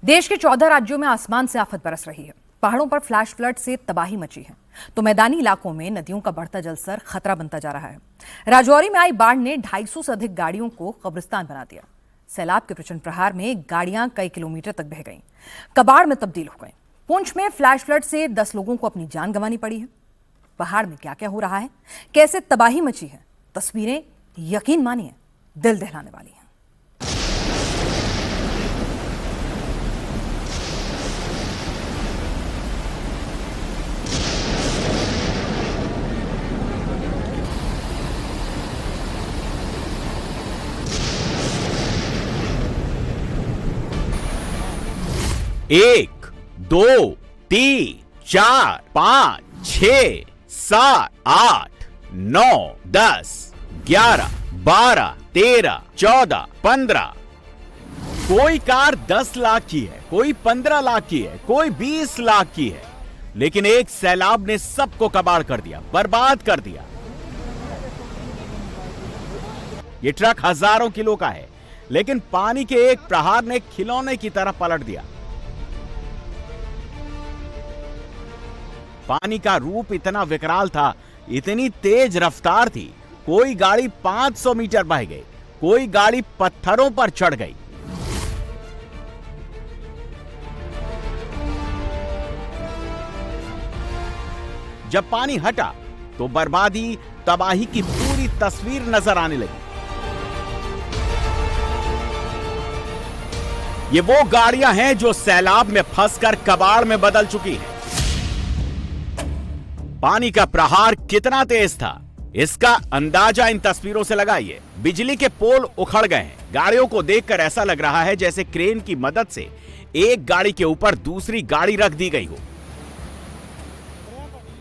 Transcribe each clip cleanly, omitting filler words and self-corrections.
देश के 14 राज्यों में आसमान से आफत बरस रही है। पहाड़ों पर फ्लैश फ्लड से तबाही मची है, तो मैदानी इलाकों में नदियों का बढ़ता जलस्तर खतरा बनता जा रहा है। राजौरी में आई बाढ़ ने 250 से अधिक गाड़ियों को कब्रिस्तान बना दिया। सैलाब के प्रचंड प्रहार में गाड़ियां कई किलोमीटर तक बह गईं, कबाड़ में तब्दील हो गईं। पुंछ में फ्लैश फ्लड से 10 लोगों को अपनी जान गंवानी पड़ी है। पहाड़ में क्या क्या हो रहा है, कैसे तबाही मची है, तस्वीरें यकीन मानिए दिल दहलाने वाली हैं। एक, दो, तीन, चार, 5, 6, 7, 8, 9, 10, 11, 12, 13, 14, 15। कोई कार 10 लाख की है, कोई 15 लाख की है, कोई 20 लाख की है, लेकिन एक सैलाब ने सबको कबाड़ कर दिया, बर्बाद कर दिया। ये ट्रक हजारों किलो का है, लेकिन पानी के एक प्रहार ने खिलौने की तरह पलट दिया। पानी का रूप इतना विकराल था, इतनी तेज रफ्तार थी, कोई गाड़ी 500 मीटर बह गई, कोई गाड़ी पत्थरों पर चढ़ गई। जब पानी हटा तो बर्बादी, तबाही की पूरी तस्वीर नजर आने लगी। ये वो गाड़ियां हैं जो सैलाब में फंसकर कबाड़ में बदल चुकी हैं। पानी का प्रहार कितना तेज था, इसका अंदाजा इन तस्वीरों से लगाइए। बिजली के पोल उखड़ गए हैं। गाड़ियों को देखकर ऐसा लग रहा है जैसे क्रेन की मदद से एक गाड़ी के ऊपर दूसरी गाड़ी रख दी गई हो।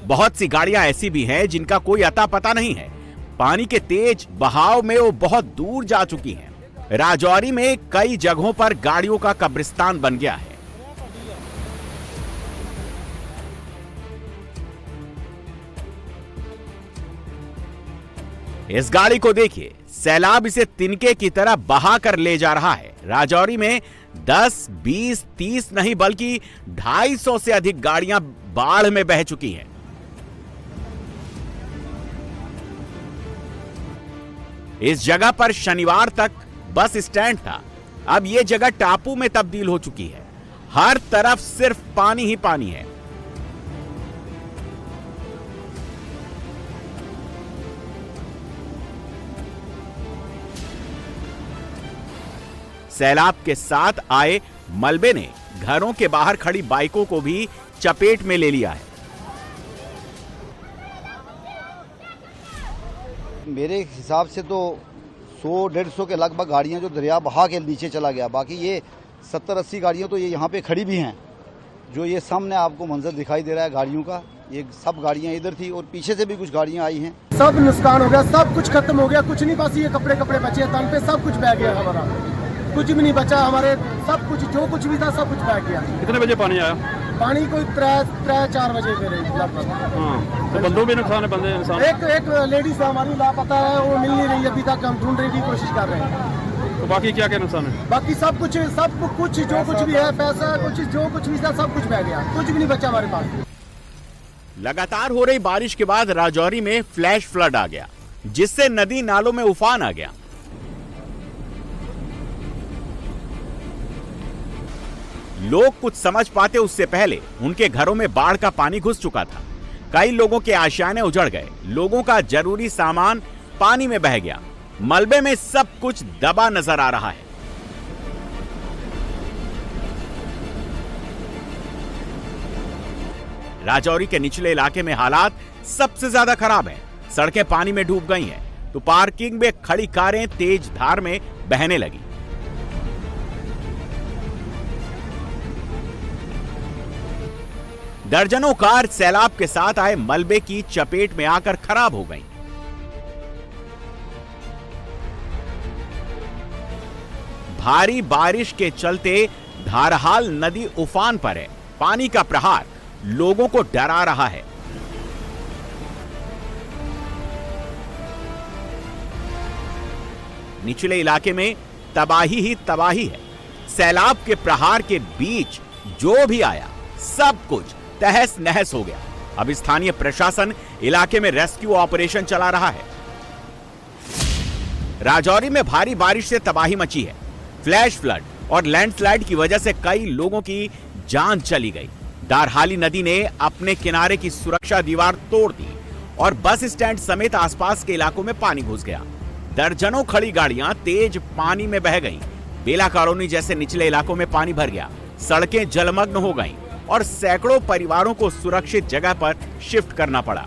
बहुत सी गाड़ियां ऐसी भी हैं जिनका कोई अता पता नहीं है। पानी के तेज बहाव में वो बहुत दूर जा चुकी हैं। राजौरी में कई जगहों पर गाड़ियों का कब्रिस्तान बन गया है। इस गाड़ी को देखिए, सैलाब इसे तिनके की तरह बहा कर ले जा रहा है। राजौरी में 10, 20, 30 नहीं बल्कि 250 से अधिक गाड़ियां बाढ़ में बह चुकी हैं। इस जगह पर शनिवार तक बस स्टैंड था, अब यह जगह टापू में तब्दील हो चुकी है। हर तरफ सिर्फ पानी ही पानी है। सैलाब के साथ आए मलबे ने घरों के बाहर खड़ी बाइकों को भी चपेट में ले लिया है। मेरे हिसाब से तो 100-150 के लगभग गाड़ियां जो दरिया बहा के नीचे चला गया। बाकी ये 70-80 गाड़ियां तो ये यहाँ पे खड़ी भी हैं। जो ये सामने आपको मंजर दिखाई दे रहा है गाड़ियों का, ये सब गाड़ियां इधर थी और पीछे से भी कुछ गाड़ियां आई हैं। सब नुकसान हो गया, सब कुछ खत्म हो गया, कुछ नहीं बस ये कपड़े बचे तन पे, सब कुछ बह गया हमारा, कुछ भी नहीं बचा हमारे। सब कुछ जो कुछ भी था सब कुछ बह गया। कितने बजे पानी आया? पानी कोई 3-4 बजे के लगभग। तो बंदों भी नुकसान है, बंदे नुकसान। एक लेडीज हमारी लापता है, वो मिल नहीं रही अभी तक, हम ढूंढने की कोशिश कर रहे हैं। तो बाकी क्या क्या नुकसान है? बाकी सब कुछ जो कुछ भी है, पैसा कुछ जो कुछ भी था सब कुछ बह गया, कुछ भी नहीं बचा हमारे पास। लगातार हो रही बारिश के बाद राजौरी में फ्लैश फ्लड आ गया, जिससे नदी नालों में उफान आ गया। लोग कुछ समझ पाते उससे पहले उनके घरों में बाढ़ का पानी घुस चुका था। कई लोगों के आशियाने उजड़ गए, लोगों का जरूरी सामान पानी में बह गया। मलबे में सब कुछ दबा नजर आ रहा है। राजौरी के निचले इलाके में हालात सबसे ज्यादा खराब हैं। सड़कें पानी में डूब गई हैं, तो पार्किंग में खड़ी कारें तेज धार में बहने लगी। दर्जनों कार सैलाब के साथ आए मलबे की चपेट में आकर खराब हो गईं। भारी बारिश के चलते धारहाल नदी उफान पर है। पानी का प्रहार लोगों को डरा रहा है। निचले इलाके में तबाही ही तबाही है। सैलाब के प्रहार के बीच जो भी आया सब कुछ तहस नहस हो गया। अब स्थानीय प्रशासन इलाके में रेस्क्यू ऑपरेशन चला रहा है। राजौरी में भारी बारिश से तबाही मची है। फ्लैश फ्लड और लैंडस्लाइड की वजह से कई लोगों की जान चली गई। दारहाली नदी ने अपने किनारे की सुरक्षा दीवार तोड़ दी और बस स्टैंड समेत आसपास के इलाकों में पानी घुस गया। दर्जनों खड़ी गाड़ियां तेज पानी में बह गईं। बेला कॉलोनी जैसे निचले इलाकों में पानी भर गया। सड़कें जलमग्न हो गईं और सैकड़ों परिवारों को सुरक्षित जगह पर शिफ्ट करना पड़ा।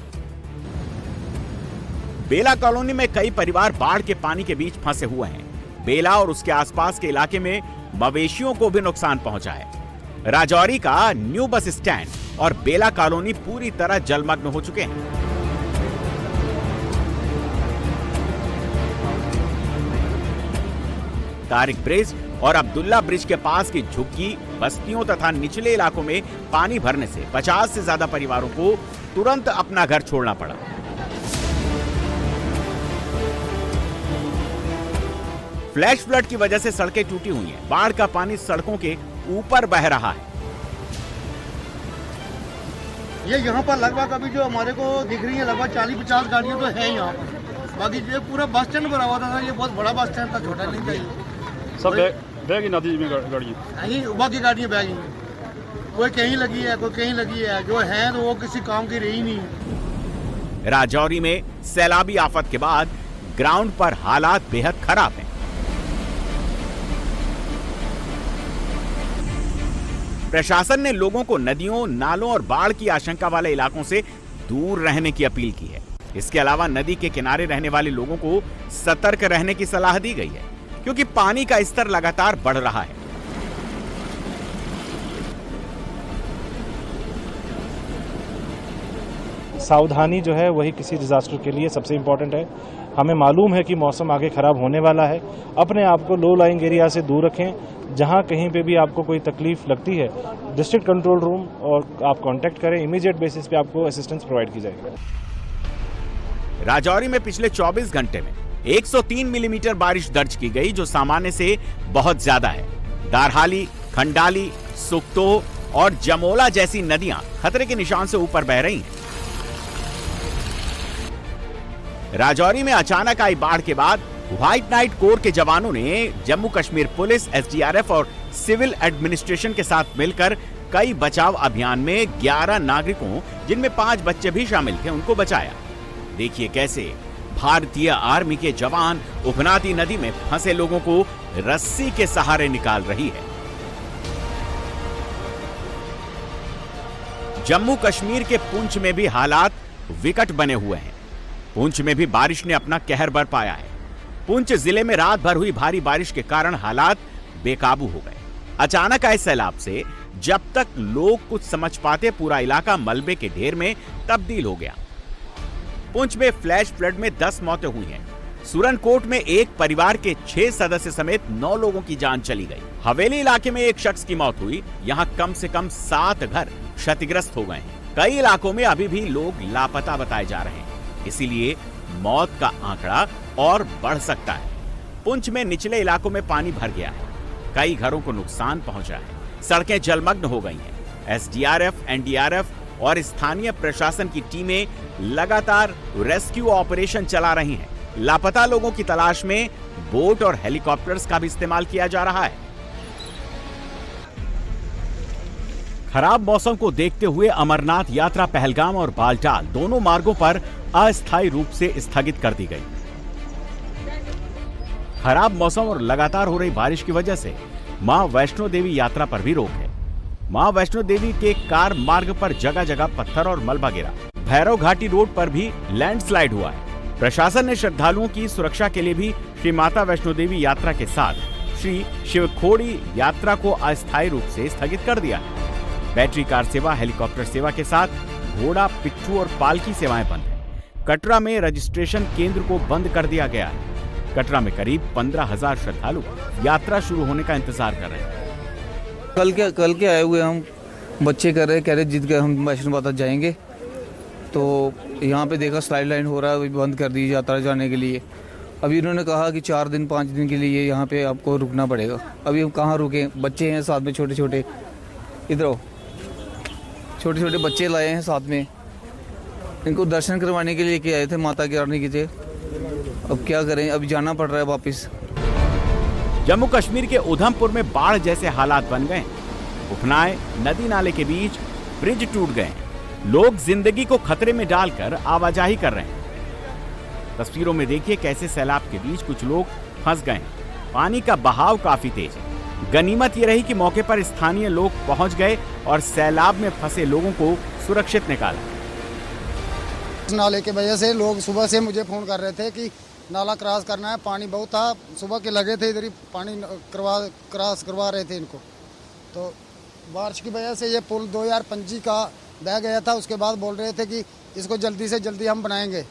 बेला कॉलोनी में कई परिवार बाढ़ के पानी के बीच फंसे हुए हैं। बेला और उसके आसपास के इलाके में मवेशियों को भी नुकसान पहुंचा है। राजौरी का न्यू बस स्टैंड और बेला कॉलोनी पूरी तरह जलमग्न हो चुके हैं। तारिक ब्रिज और अब्दुल्ला ब्रिज के पास की झुग्गी बस्तियों तथा निचले इलाकों में पानी भरने से 50 से ज्यादा परिवारों को तुरंत अपना घर छोड़ना पड़ा। फ्लैश फ्लड की वजह से सड़कें टूटी हुई हैं। बाढ़ का पानी सड़कों के ऊपर बह रहा है। ये यहाँ पर लगभग अभी जो हमारे को दिख रही है लगभग 40-50 गाड़ियाँ तो है यहाँ पर। बाकी जो पूरा बस स्टैंड भरा हुआ था, ये बहुत बड़ा बस स्टैंड था, छोटा नहीं था ये। सब बैग नदी में गाड़ियाँ, यही बाकी गाड़ियाँ बैग हैं। कोई कहीं लगी है, कोई कहीं लगी है, जो है तो वो किसी काम की रही नहीं। राजौरी में सैलाबी आफत के बाद ग्राउंड पर हालात बेहद खराब हैं। प्रशासन ने लोगों को नदियों, नालों और बाढ़ की आशंका वाले इलाकों से दूर रहने की अपील की है। इसके अलावा नदी के किनारे रहने वाले लोगों को सतर्क रहने की सलाह दी गई है, क्योंकि पानी का स्तर लगातार बढ़ रहा है। सावधानी जो है वही किसी डिजास्टर के लिए सबसे इम्पोर्टेंट है। हमें मालूम है कि मौसम आगे खराब होने वाला है। अपने आप को लो लाइंग एरिया से दूर रखें। जहां कहीं पे भी आपको कोई तकलीफ लगती है, डिस्ट्रिक्ट कंट्रोल रूम और आप कांटेक्ट करें। इमीडिएट बेसिस पे आपको असिस्टेंस प्रोवाइड की जाएगी। राजौरी में पिछले 24 घंटे में 103 मिलीमीटर बारिश दर्ज की गई, जो सामान्य से बहुत ज्यादा है। दारहाली, खंडाली, सुक्तोह और जमोला जैसी नदियां खतरे के निशान से ऊपर बह रही हैं। राजौरी में अचानक आई बाढ़ के बाद व्हाइट नाइट कोर के जवानों ने जम्मू कश्मीर पुलिस, एसडीआरएफ और सिविल एडमिनिस्ट्रेशन के साथ मिलकर कई बचाव अभियान में 11 नागरिकों, जिनमें 5 बच्चे भी शामिल थे, उनको बचाया। देखिए कैसे भारतीय आर्मी के जवान उफनाती नदी में फंसे लोगों को रस्सी के सहारे निकाल रही है। जम्मू कश्मीर के पुंछ में भी हालात विकट बने हुए हैं। पुंछ में भी बारिश ने अपना कहर बरपाया है। पुंछ जिले में रात भर हुई भारी बारिश के कारण हालात बेकाबू हो गए। अचानक आए सैलाब से जब तक लोग कुछ समझ पाते, पूरा इलाका मलबे के ढेर में तब्दील हो गया। पुंछ में फ्लैश फ्लड में 10 मौतें हुई हैं। सुरनकोट में एक परिवार के 6 सदस्य समेत 9 लोगों की जान चली गई। हवेली इलाके में एक शख्स की मौत हुई। यहाँ कम से कम 7 घर क्षतिग्रस्त हो गए हैं। कई इलाकों में अभी भी लोग लापता बताए जा रहे हैं, इसीलिए मौत का आंकड़ा और बढ़ सकता है। पुंछ में निचले इलाकों में पानी भर गया है। कई घरों को नुकसान पहुंचा है। सड़कें जलमग्न हो गई हैं। एसडीआरएफ, एनडीआरएफ और स्थानीय प्रशासन की टीमें लगातार रेस्क्यू ऑपरेशन चला रही हैं। लापता लोगों की तलाश में बोट और हेलीकॉप्टर्स का भी इस्तेमाल किया जा रहा है। खराब मौसम को देखते हुए अमरनाथ यात्रा पहलगाम और बालटाल दोनों मार्गों पर अस्थायी रूप से स्थगित कर दी गई। खराब मौसम और लगातार हो रही बारिश की वजह से मां वैष्णो देवी यात्रा पर भी रोक है। मां वैष्णो देवी के कार मार्ग पर जगह जगह पत्थर और मलबा गिरा। भैरव घाटी रोड पर भी लैंडस्लाइड हुआ है। प्रशासन ने श्रद्धालुओं की सुरक्षा के लिए भी श्री माता वैष्णो देवी यात्रा के साथ श्री शिवखोड़ी यात्रा को अस्थायी रूप से स्थगित कर दिया है। बैटरी कार सेवा, हेलीकॉप्टर सेवा के साथ घोड़ा, पिट्ठू और पालकी सेवाएं बंद है। कटरा में रजिस्ट्रेशन केंद्र को बंद कर दिया गया है। कटरा में करीब 15,000 श्रद्धालु यात्रा शुरू होने का इंतजार कर रहे हैं। कल के आए हुए हम बच्चे कह रहे जिद के हम वैष्णो माता जाएंगे, तो यहाँ पे देखा स्लाइड लाइन हो रहा है, बंद कर दी यात्रा जाने के लिए। अभी इन्होंने कहा कि 4 दिन 5 दिन के लिए यहाँ पे आपको रुकना पड़ेगा। अभी हम कहाँ रुके, बच्चे हैं साथ में छोटे छोटे, इधर आओ, छोटे छोटे बच्चे लाए हैं साथ में, इनको दर्शन करवाने के लिए के आए थे माता की रानी के। अब क्या करें, अभी जाना पड़ रहा है वापस। जम्मू कश्मीर के उधमपुर में बाढ़ जैसे हालात बन गए। उफनाए नदी नाले के बीच ब्रिज टूट गए। लोग जिंदगी को खतरे में डालकर आवाजाही कर रहे हैं। तस्वीरों में देखिए कैसे सैलाब के बीच कुछ लोग फंस गए। पानी का बहाव काफी तेज है। गनीमत ये रही कि मौके पर स्थानीय लोग पहुंच गए और सैलाब में फंसे लोगों को सुरक्षित निकाला। इस नाले की वजह से लोग सुबह से मुझे फोन कर रहे थे कि नाला क्रॉस करना है, पानी बहुत था, सुबह के लगे थे इधर ही पानी क्रॉस करवा रहे थे इनको। तो बारिश की वजह से ये पुल 2025 का बह गया था। उसके बाद बोल रहे थे कि इसको जल्दी से जल्दी हम बनाएंगे।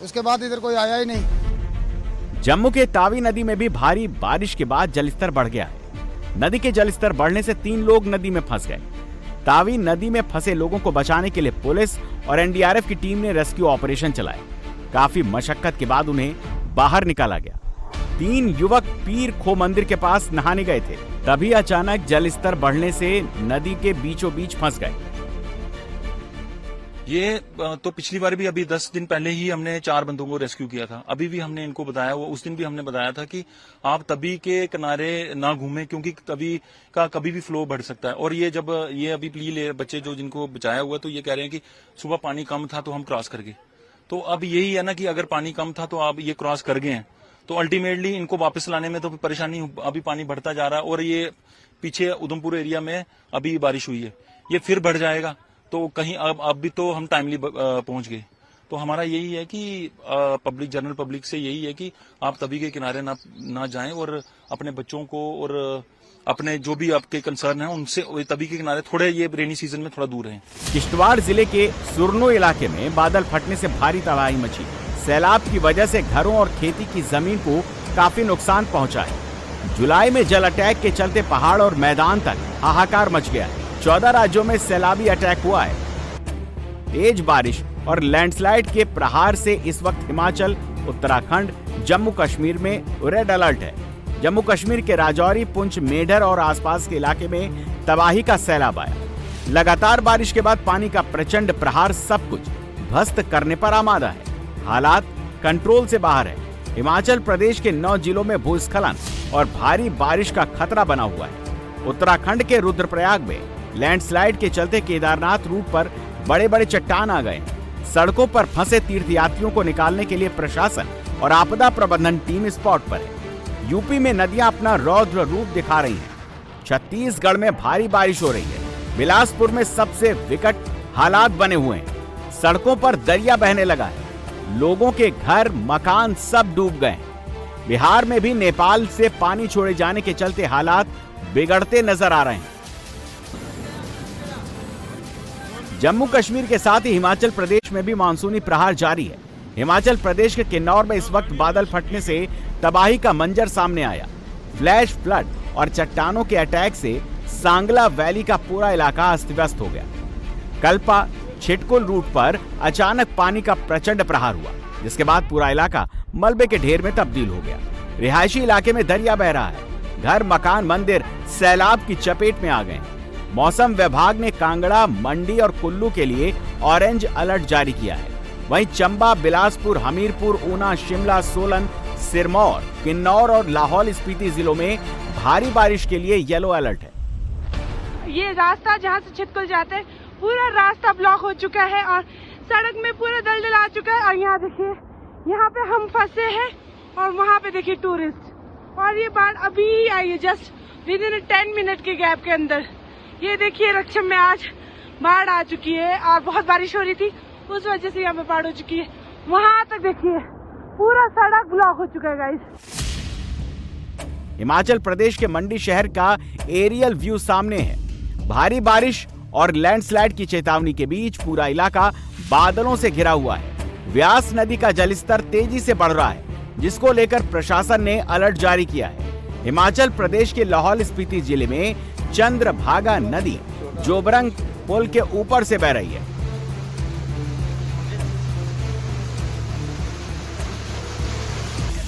उसके बाद इधर कोई आया ही नहीं। जम्मू के तावी नदी में भी भारी बारिश के बाद जलस्तर बढ़ गया है। नदी के जलस्तर बढ़ने से 3 लोग नदी में फंस गए। तावी नदी में फंसे लोगों को बचाने के लिए पुलिस और एनडीआरएफ की टीम ने रेस्क्यू ऑपरेशन चलाया। काफी मशक्कत के बाद उन्हें बाहर निकाला गया। 3 युवक पीर खो मंदिर के पास नहाने गए थे, तभी अचानक जलस्तर बढ़ने से नदी के बीचों बीच फंस गए। ये तो पिछली बार भी अभी 10 दिन पहले ही हमने 4 बंदों को रेस्क्यू किया था। अभी भी हमने इनको बताया, वो उस दिन भी हमने बताया था कि आप तभी के किनारे ना घूमें, क्योंकि तभी का कभी भी फ्लो बढ़ सकता है। और ये जब ये अभी प्ली ले बच्चे जो जिनको बचाया हुआ, तो ये कह रहे हैं कि सुबह पानी कम था तो हम क्रॉस कर गए। तो अब यही है ना कि अगर पानी कम था तो आप ये क्रॉस कर गए हैं, तो अल्टीमेटली इनको वापस लाने में तो परेशानी, अभी पानी बढ़ता जा रहा है। और ये पीछे उधमपुर एरिया में अभी बारिश हुई है, ये फिर बढ़ जाएगा। तो कहीं अब भी तो हम टाइमली पहुंच गए। तो हमारा यही है कि पब्लिक, जनरल पब्लिक से यही है कि आप तभी के किनारे ना जाएं और अपने बच्चों को और अपने जो भी आपके कंसर्न है उनसे तभी के किनारे थोड़े, ये रेनी सीजन में थोड़ा दूर रहें। किश्तवाड़ जिले के सुरनो इलाके में बादल फटने से भारी तबाही मची। सैलाब की वजह से घरों और खेती की जमीन को काफी नुकसान पहुंचा है। जुलाई में जल अटैक के चलते पहाड़ और मैदान तक हाहाकार मच गया है। 14 राज्यों में सैलाबी अटैक हुआ है। तेज बारिश और लैंडस्लाइड के प्रहार से इस वक्त हिमाचल, उत्तराखंड, जम्मू कश्मीर में रेड अलर्ट है। जम्मू कश्मीर के राजौरी, पुंछ, मेढर और आसपास के इलाके में तबाही का सैलाब आया। लगातार बारिश के बाद पानी का प्रचंड प्रहार सब कुछ ध्वस्त करने पर आमादा है। हालात कंट्रोल से बाहर है। हिमाचल प्रदेश के 9 जिलों में भूस्खलन और भारी बारिश का खतरा बना हुआ है। उत्तराखंड के रुद्रप्रयाग में लैंडस्लाइड के चलते केदारनाथ रूट पर बड़े बड़े चट्टान आ गए। सड़कों पर फंसे तीर्थयात्रियों को निकालने के लिए प्रशासन और आपदा प्रबंधन टीम स्पॉट पर है। यूपी में नदियां अपना रौद्र रूप दिखा रही हैं। छत्तीसगढ़ में भारी बारिश हो रही है। बिलासपुर में सबसे विकट हालात बने हुए हैं। सड़कों पर दरिया बहने लगा है। लोगों के घर, मकान सब डूब गए। बिहार में भी नेपाल से पानी छोड़े जाने के चलते हालात बिगड़ते नजर आ रहे हैं। जम्मू कश्मीर के साथ ही हिमाचल प्रदेश में भी मानसूनी प्रहार जारी है। हिमाचल प्रदेश के किन्नौर में इस वक्त बादल फटने से तबाही का मंजर सामने आया। फ्लैश फ्लड और चट्टानों के अटैक से सांगला वैली का पूरा इलाका अस्त व्यस्त हो गया। कल्पा छिटकुल रूट पर अचानक पानी का प्रचंड प्रहार हुआ, जिसके बाद पूरा इलाका मलबे के ढेर में तब्दील हो गया। रिहायशी इलाके में दरिया बह रहा है। घर, मकान, मंदिर सैलाब की चपेट में आ गए। मौसम विभाग ने कांगड़ा, मंडी और कुल्लू के लिए ऑरेंज अलर्ट जारी किया है। वहीं चंबा, बिलासपुर, हमीरपुर, ऊना, शिमला, सोलन, सिरमौर, किन्नौर और लाहौल स्पीति जिलों में भारी बारिश के लिए येलो अलर्ट है। ये रास्ता जहाँ से छिटकुल जाते हैं, पूरा रास्ता ब्लॉक हो चुका है और सड़क में पूरा दलदल आ चुका है। और यहाँ देखिए, यहाँ पे हम फंसे हैं और वहाँ पे देखिए टूरिस्ट। और ये बाढ़ अभी आई है, जस्ट विद इन 10 मिनट के गैप के अंदर। ये देखिए रक्षम में आज बाढ़ आ चुकी है और बहुत बारिश हो रही थी, उस वजह से यहाँ पे बाढ़ हो चुकी है। वहाँ तक देखिए पूरा सड़क ब्लॉक हो चुका है गाइस। हिमाचल प्रदेश के मंडी शहर का एरियल व्यू सामने है। भारी बारिश और लैंडस्लाइड की चेतावनी के बीच पूरा इलाका बादलों से घिरा हुआ है। व्यास नदी का जलस्तर तेजी से बढ़ रहा है, जिसको लेकर प्रशासन ने अलर्ट जारी किया है। हिमाचल प्रदेश के लाहौल स्पीति जिले में चंद्रभागा नदी जोबरंग पुल के ऊपर से बह रही है।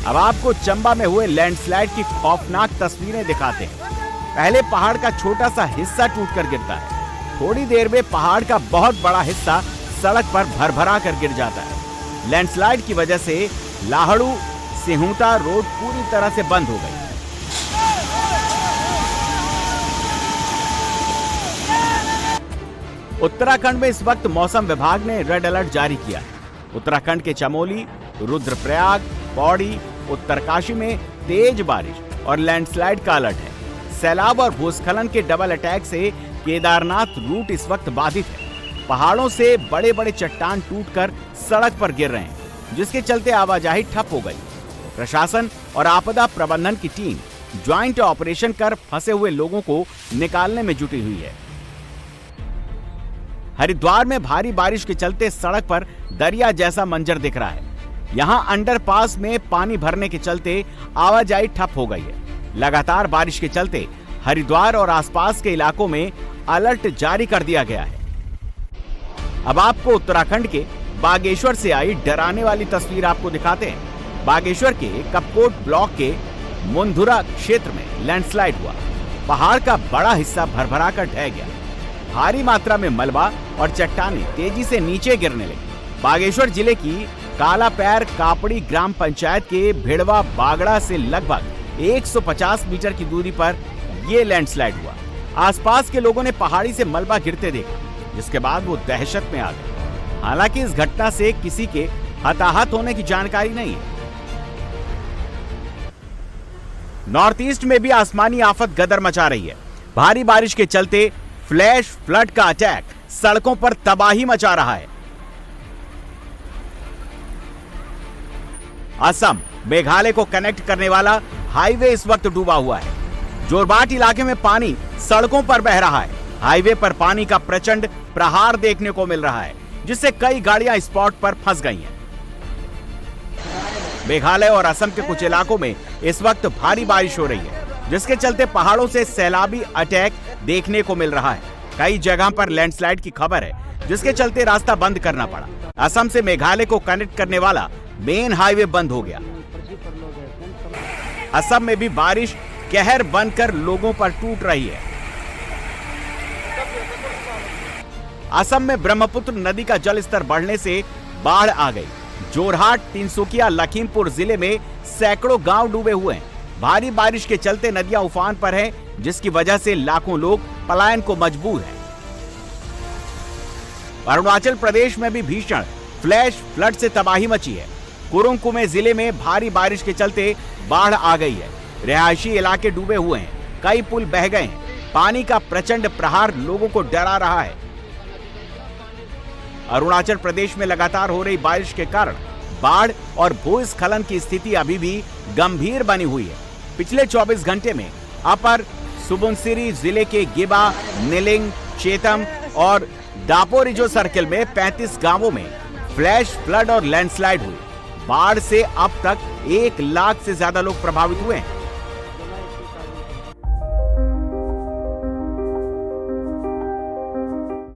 अब आपको चंबा में हुए लैंडस्लाइड की खौफनाक तस्वीरें दिखाते हैं। पहले पहाड़ का छोटा सा हिस्सा टूटकर गिरता है। थोड़ी देर में पहाड़ का बहुत बड़ा हिस्सा सड़क पर भरभरा कर गिर जाता है। लैंडस्लाइड की वजह से लाहड़ू सिहुटा रोड पूरी तरह से बंद हो गई। उत्तराखंड में इस वक्त मौसम विभाग ने रेड अलर्ट जारी किया है। उत्तराखंड के चमोली, रुद्रप्रयाग, पौड़ी, उत्तरकाशी में तेज बारिश और लैंडस्लाइड का अलर्ट है। सैलाब और भूस्खलन के डबल अटैक से केदारनाथ रूट इस वक्त बाधित है। पहाड़ों से बड़े बड़े चट्टान टूटकर सड़क पर गिर रहे हैं, जिसके चलते आवाजाही ठप हो गई। प्रशासन और आपदा प्रबंधन की टीम ज्वाइंट ऑपरेशन कर फंसे हुए लोगों को निकालने में जुटी हुई है। हरिद्वार में भारी बारिश के चलते सड़क पर दरिया जैसा मंजर दिख रहा है। यहां अंडरपास में पानी भरने के चलते आवाजाही ठप हो गई है। लगातार बारिश के चलते हरिद्वार और आसपास के इलाकों में अलर्ट जारी कर दिया गया है। अब आपको उत्तराखंड के बागेश्वर से आई डराने वाली तस्वीर आपको दिखाते हैं। बागेश्वर के कपकोट ब्लॉक के मुंधुरा क्षेत्र में लैंडस्लाइड हुआ। पहाड़ का बड़ा हिस्सा भरभरा कर ढह गया। भारी मात्रा में मलबा और चट्टानें तेजी से नीचे गिरने लगी। बागेश्वर जिले की कालापैर कापड़ी ग्राम पंचायत के भिड़वा बागड़ा से लगभग 150 मीटर की दूरी पर यह लैंडस्लाइड हुआ। आसपास के लोगों ने पहाड़ी से मलबा गिरते देखा, जिसके बाद वो दहशत में आ गए। हालांकि इस घटना से किसी के हताहत होने की जानकारी नहीं है। नॉर्थ ईस्ट में भी आसमानी आफत गदर मचा रही है। भारी बारिश के चलते फ्लैश फ्लड का अटैक सड़कों पर तबाही मचा रहा है। असम मेघालय को कनेक्ट करने वाला हाईवे इस वक्त डूबा हुआ है। जोरबाट इलाके में पानी सड़कों पर बह रहा है। हाईवे पर पानी का प्रचंड प्रहार देखने को मिल रहा है, जिससे कई गाड़ियां स्पॉट पर फंस गई हैं। मेघालय और असम के कुछ इलाकों में इस वक्त भारी बारिश हो रही है, जिसके चलते पहाड़ों से सैलाबी अटैक देखने को मिल रहा है। कई जगह पर लैंडस्लाइड की खबर है, जिसके चलते रास्ता बंद करना पड़ा। असम से मेघालय को कनेक्ट करने वाला मेन हाईवे बंद हो गया। असम में भी बारिश कहर बनकर लोगों पर टूट रही है। असम में ब्रह्मपुत्र नदी का जलस्तर बढ़ने से बाढ़ आ गई। जोरहाट, तिनसुकिया, लखीमपुर जिले में सैकड़ों गांव डूबे हुए हैं। भारी बारिश के चलते नदियां उफान पर हैं, जिसकी वजह से लाखों लोग पलायन को मजबूर हैं। अरुणाचल प्रदेश में भी भीषण फ्लैश फ्लड से तबाही मची है। कुरुंग कुमे जिले में भारी बारिश के चलते बाढ़ आ गई है। रिहायशी इलाके डूबे हुए हैं, कई पुल बह गए हैं। पानी का प्रचंड प्रहार लोगों को डरा रहा है। अरुणाचल प्रदेश में लगातार हो रही बारिश के कारण बाढ़ और भूस्खलन की स्थिति अभी भी गंभीर बनी हुई है। पिछले 24 घंटे में अपर सुबनसिरी जिले के गिबा, निलिंग, चेतम और दापोरिजो सर्किल में 35 गांवों में फ्लैश फ्लड और लैंडस्लाइड हुई। बाढ़ से अब तक 1 लाख से ज्यादा लोग प्रभावित हुए हैं।